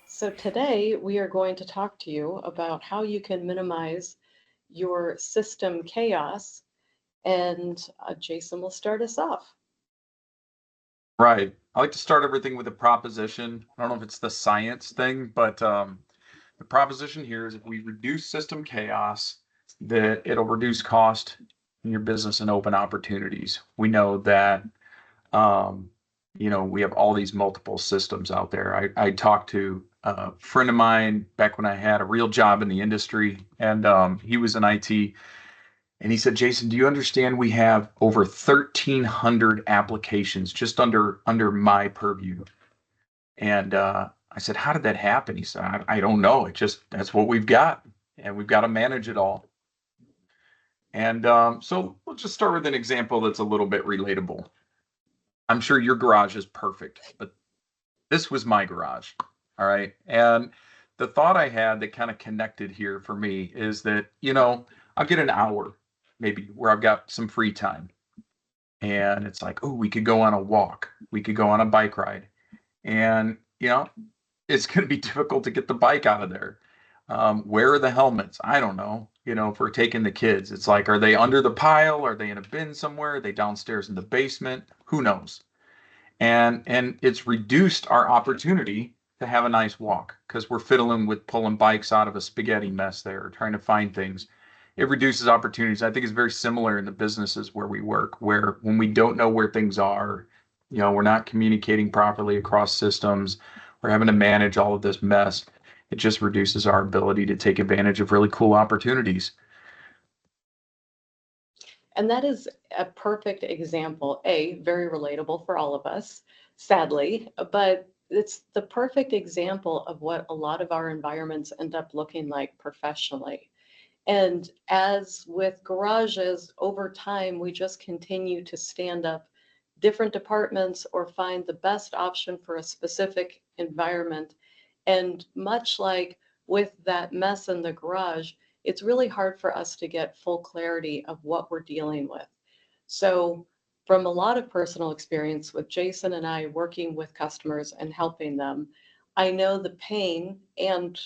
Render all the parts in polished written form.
So today we are going to talk to you about how you can minimize your system chaos, and Jason will start us off. Right. I like to start everything with a proposition. I don't know if it's the science thing, but the proposition here is if we reduce system chaos, that it'll reduce cost in your business and open opportunities. We know that, um, we have all these multiple systems out there. I talked to a friend of mine back when I had a real job in the industry, and he was in IT. And he said, Jason, do you understand we have over 1,300 applications just under my purview? And I said, how did that happen? He said, I don't know. That's what we've got, and we've got to manage it all. And so we'll just start with an example that's a little bit relatable. I'm sure your garage is perfect, but this was my garage. All right. And the thought I had that kind of connected here for me is that, I'll get an hour maybe where I've got some free time. And it's like, oh, we could go on a walk. We could go on a bike ride. And, it's going to be difficult to get the bike out of there. Where are the helmets? I don't know. If we're taking the kids, it's like, are they under the pile? Are they in a bin somewhere? Are they downstairs in the basement? Who knows? And it's reduced our opportunity to have a nice walk because we're fiddling with pulling bikes out of a spaghetti mess there, trying to find things. It reduces opportunities. I think it's very similar in the businesses where we work, where when we don't know where things are, we're not communicating properly across systems, we're having to manage all of this mess. It just reduces our ability to take advantage of really cool opportunities. And that is a perfect example, very relatable for all of us, sadly, but it's the perfect example of what a lot of our environments end up looking like professionally. And as with garages, over time, we just continue to stand up different departments or find the best option for a specific environment. And much like with that mess in the garage, it's really hard for us to get full clarity of what we're dealing with. So, from a lot of personal experience with Jason and I working with customers and helping them, I know the pain, and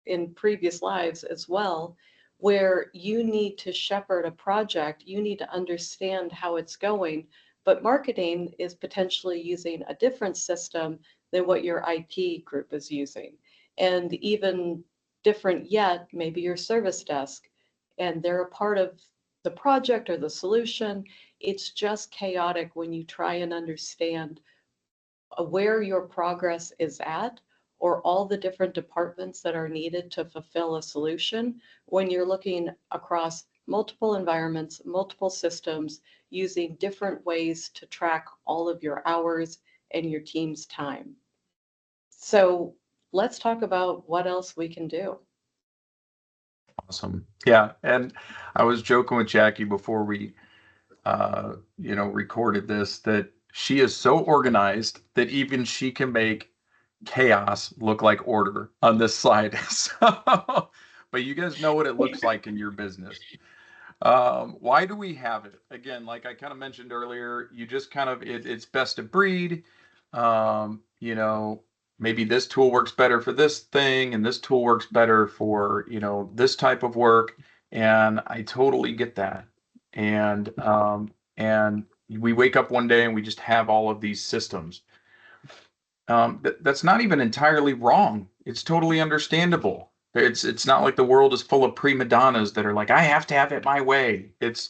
in previous lives as well, where you need to shepherd a project, you need to understand how it's going, but marketing is potentially using a different system than what your IT group is using. And even different yet, maybe your service desk, and they're a part of the project or the solution. It's just chaotic when you try and understand where your progress is at or all the different departments that are needed to fulfill a solution when you're looking across multiple environments, multiple systems, using different ways to track all of your hours and your team's time. So let's talk about what else we can do. Awesome. Yeah. And I was joking with Jackie before we recorded this, that she is so organized that even she can make chaos look like order on this slide. So, but you guys know what it looks like in your business. Why do we have it? Again, like I kind of mentioned earlier, you just kind of, it's best of breed. Um, you know, Maybe this tool works better for this thing, and this tool works better for, this type of work. And I totally get that. And we wake up one day and we just have all of these systems. That's not even entirely wrong. It's totally understandable. It's not like the world is full of prima donnas that are like, I have to have it my way. It's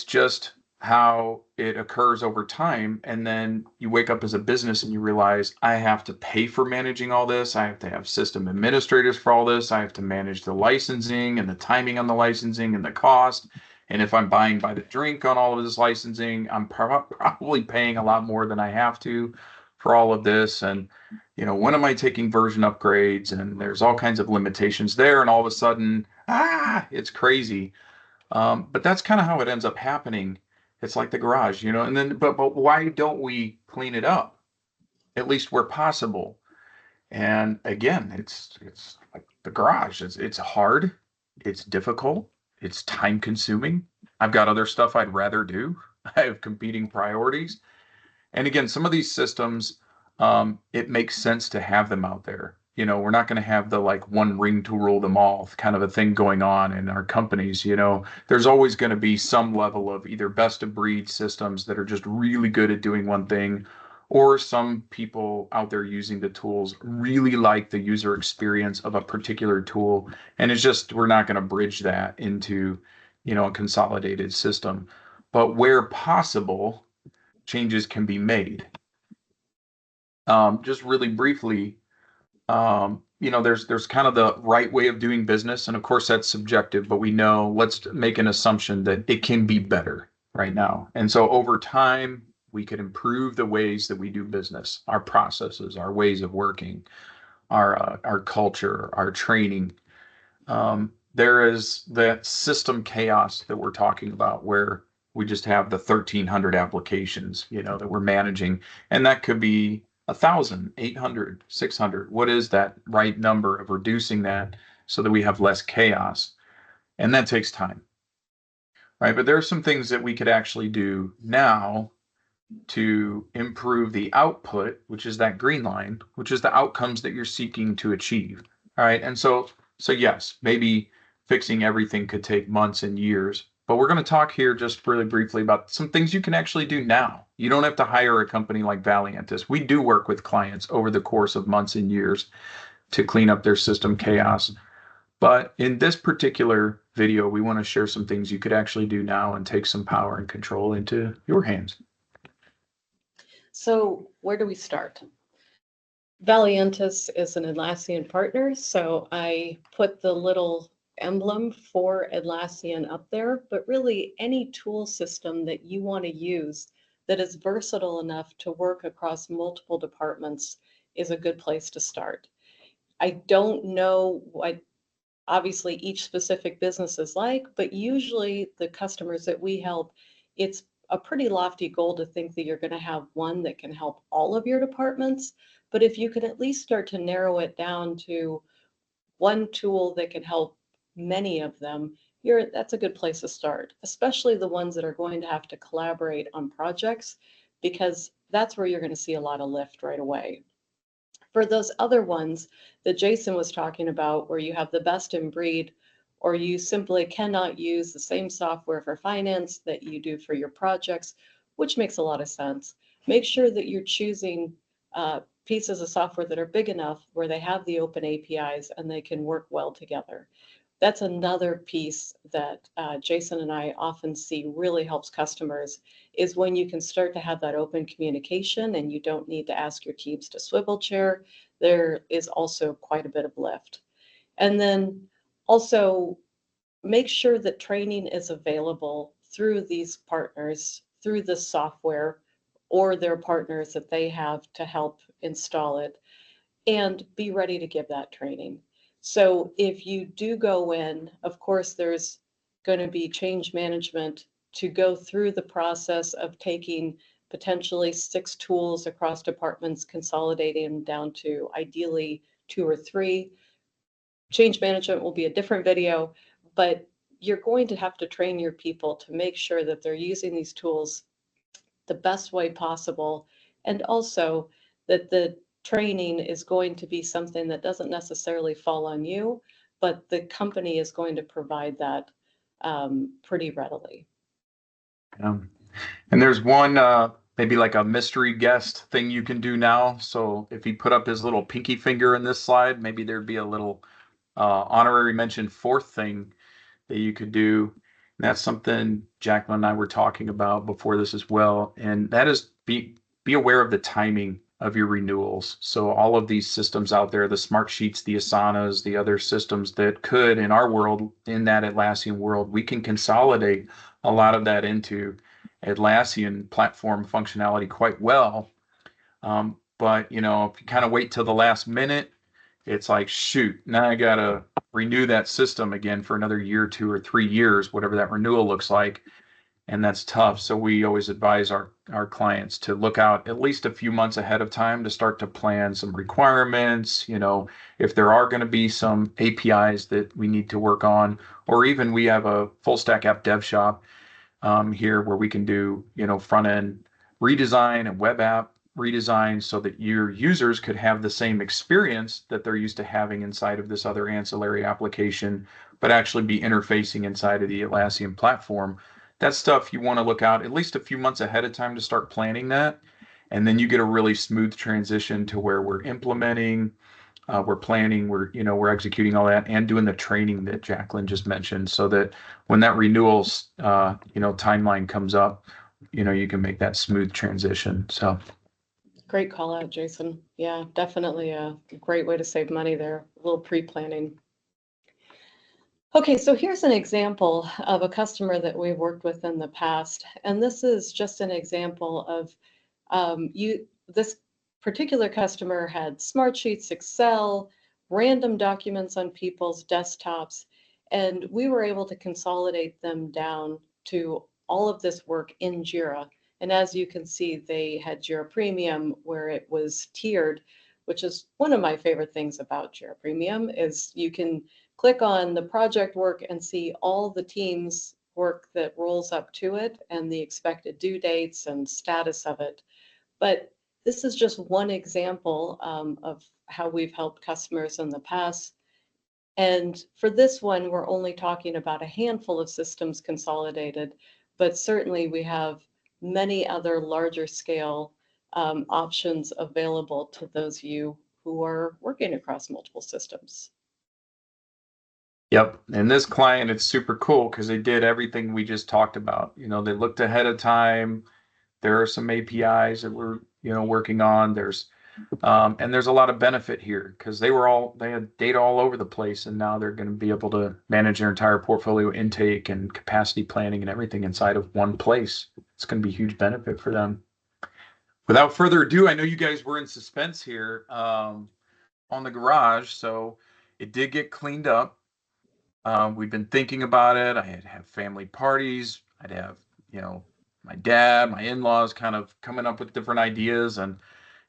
just how it occurs over time. And then you wake up as a business and you realize I have to pay for managing all this. I have to have system administrators for all this. I have to manage the licensing and the timing on the licensing and the cost. And if I'm buying by the drink on all of this licensing, I'm probably paying a lot more than I have to for all of this. And, when am I taking version upgrades? And there's all kinds of limitations there. And all of a sudden, it's crazy. But that's kind of how it ends up happening. It's like the garage, and then, but why don't we clean it up? At least where possible. And again, it's like the garage. It's hard. It's difficult. It's time consuming. I've got other stuff I'd rather do. I have competing priorities. And again, some of these systems it makes sense to have them out there. We're not going to have the like one ring to rule them all kind of a thing going on in our companies. There's always going to be some level of either best of breed systems that are just really good at doing one thing, or some people out there using the tools really like the user experience of a particular tool. And it's just, we're not going to bridge that into, a consolidated system. But where possible, changes can be made. Just really briefly, there's kind of the right way of doing business, and of course that's subjective, but we know, let's make an assumption that it can be better right now. And so over time, we could improve the ways that we do business, our processes, our ways of working, our culture, our training. There is that system chaos that we're talking about, where we just have the 1,300 applications, that we're managing, and that could be 1,000, 800, 600. What is that right number of reducing that so that we have less chaos? And that takes time, right? But there are some things that we could actually do now to improve the output, which is that green line, which is the outcomes that you're seeking to achieve. All right. And so yes, maybe fixing everything could take months and years, but we're going to talk here just really briefly about some things you can actually do now. You don't have to hire a company like Valiantys. We do work with clients over the course of months and years to clean up their system chaos. But in this particular video, we want to share some things you could actually do now and take some power and control into your hands. So where do we start? Valiantys is an Atlassian partner, so I put the little emblem for Atlassian up there, but really any tool system that you want to use that is versatile enough to work across multiple departments is a good place to start. I don't know what obviously each specific business is like, but usually the customers that we help, it's a pretty lofty goal to think that you're going to have one that can help all of your departments. But if you can at least start to narrow it down to one tool that can help many of them, that's a good place to start, especially the ones that are going to have to collaborate on projects, because that's where you're going to see a lot of lift right away. For those other ones that Jason was talking about, where you have the best in breed, or you simply cannot use the same software for finance that you do for your projects, which makes a lot of sense. Make sure that you're choosing pieces of software that are big enough where they have the open APIs and they can work well together. That's another piece that Jason and I often see really helps customers, is when you can start to have that open communication and you don't need to ask your teams to swivel chair, there is also quite a bit of lift. And then also make sure that training is available through these partners, through the software or their partners that they have to help install it, and be ready to give that training. So if you do go in, of course, there's going to be change management to go through the process of taking potentially 6 tools across departments, consolidating them down to ideally 2 or 3. Change management will be a different video, but you're going to have to train your people to make sure that they're using these tools the best way possible, and also that the training is going to be something that doesn't necessarily fall on you, but the company is going to provide that pretty readily. And there's one, maybe like a mystery guest thing you can do now. So if he put up his little pinky finger in this slide, maybe there'd be a little honorary mention 4th thing that you could do. And that's something Jacqueline and I were talking about before this as well. And that is be aware of the timing of your renewals. So all of these systems out there, the smart sheets, the Asanas, the other systems that could, in our world, in that Atlassian world, we can consolidate a lot of that into Atlassian platform functionality quite well. But if you kind of wait till the last minute, it's like, shoot, now I gotta renew that system again for another year, 2 or 3 years, whatever that renewal looks like. And that's tough. So we always advise our clients to look out at least a few months ahead of time to start to plan some requirements, if there are going to be some APIs that we need to work on, or even we have a full stack app dev shop here where we can do, front end redesign and web app redesigned so that your users could have the same experience that they're used to having inside of this other ancillary application, but actually be interfacing inside of the Atlassian platform. That stuff you want to look out at least a few months ahead of time to start planning that. And then you get a really smooth transition to where we're implementing, we're planning, we're executing all that and doing the training that Jacqueline just mentioned so that when that renewals, timeline comes up, you can make that smooth transition. So Great call out, Jason. Yeah, definitely a great way to save money there. A little pre-planning. Okay, so here's an example of a customer that we've worked with in the past, and this is just an example of this particular customer had Smartsheets, Excel, random documents on people's desktops, and we were able to consolidate them down to all of this work in Jira. And as you can see, they had Jira Premium where it was tiered, which is one of my favorite things about Jira Premium is you can click on the project work and see all the team's work that rolls up to it and the expected due dates and status of it. But this is just one example of how we've helped customers in the past. And for this one, we're only talking about a handful of systems consolidated, but certainly we have many other larger scale options available to those of you who are working across multiple systems. yep. And this client, it's super cool because they did everything we just talked about. They looked ahead of time. There are some APIs that we're, working on. And there's a lot of benefit here because they had data all over the place, and now they're going to be able to manage their entire portfolio intake and capacity planning and everything inside of one place. It's going to be a huge benefit for them. Without further ado, I know you guys were in suspense here on the garage, so it did get cleaned up. We've been thinking about it. I'd have family parties. I'd have, my dad, my in-laws kind of coming up with different ideas, and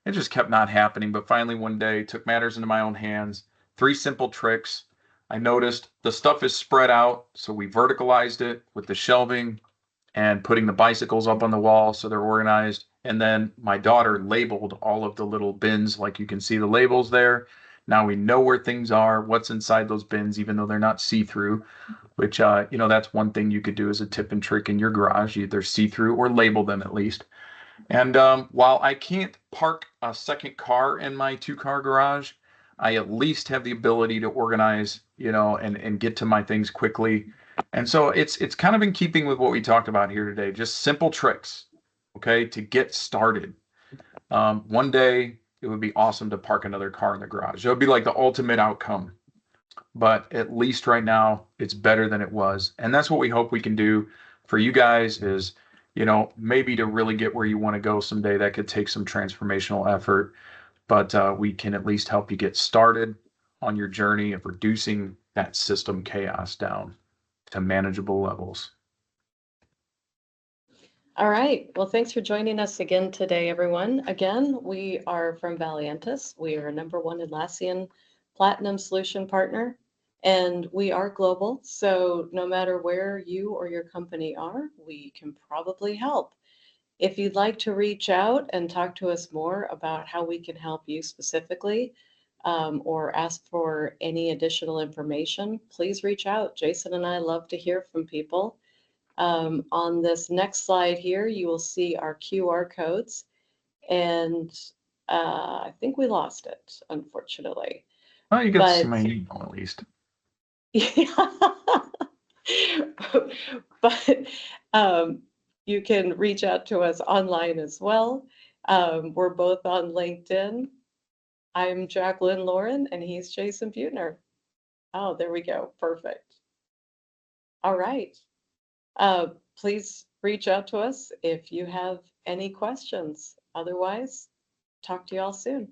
it just kept not happening. But finally, one day, took matters into my own hands. 3 simple tricks. I noticed the stuff is spread out, so we verticalized it with the shelving and putting the bicycles up on the wall so they're organized. And then my daughter labeled all of the little bins, like you can see the labels there. Now we know where things are, what's inside those bins, even though they're not see-through, which, that's one thing you could do as a tip and trick in your garage, either see-through or label them at least. And while I can't park a second car in my 2-car garage, I at least have the ability to organize, and get to my things quickly. And so it's kind of in keeping with what we talked about here today, just simple tricks, okay, to get started. One day it would be awesome to park another car in the garage. It would be like the ultimate outcome. But at least right now it's better than it was. And that's what we hope we can do for you guys is, maybe to really get where you want to go someday. That could take some transformational effort, but we can at least help you get started on your journey of reducing that system chaos down to manageable levels. All right. Well, thanks for joining us again today, everyone. Again, we are from Valiantys. We are #1 Atlassian Platinum Solution Partner, and we are global. So no matter where you or your company are, we can probably help. If you'd like to reach out and talk to us more about how we can help you specifically, or ask for any additional information, please reach out. Jason and I love to hear from people. On this next slide here, you will see our QR codes, and I think we lost it, unfortunately. Oh, you get to see But my email at least. yeah, but you can reach out to us online as well. We're both on LinkedIn. I'm Jacqueline Lauren, and he's Jason Butner. Oh, there we go. Perfect. All right. Please reach out to us if you have any questions. Otherwise, talk to you all soon.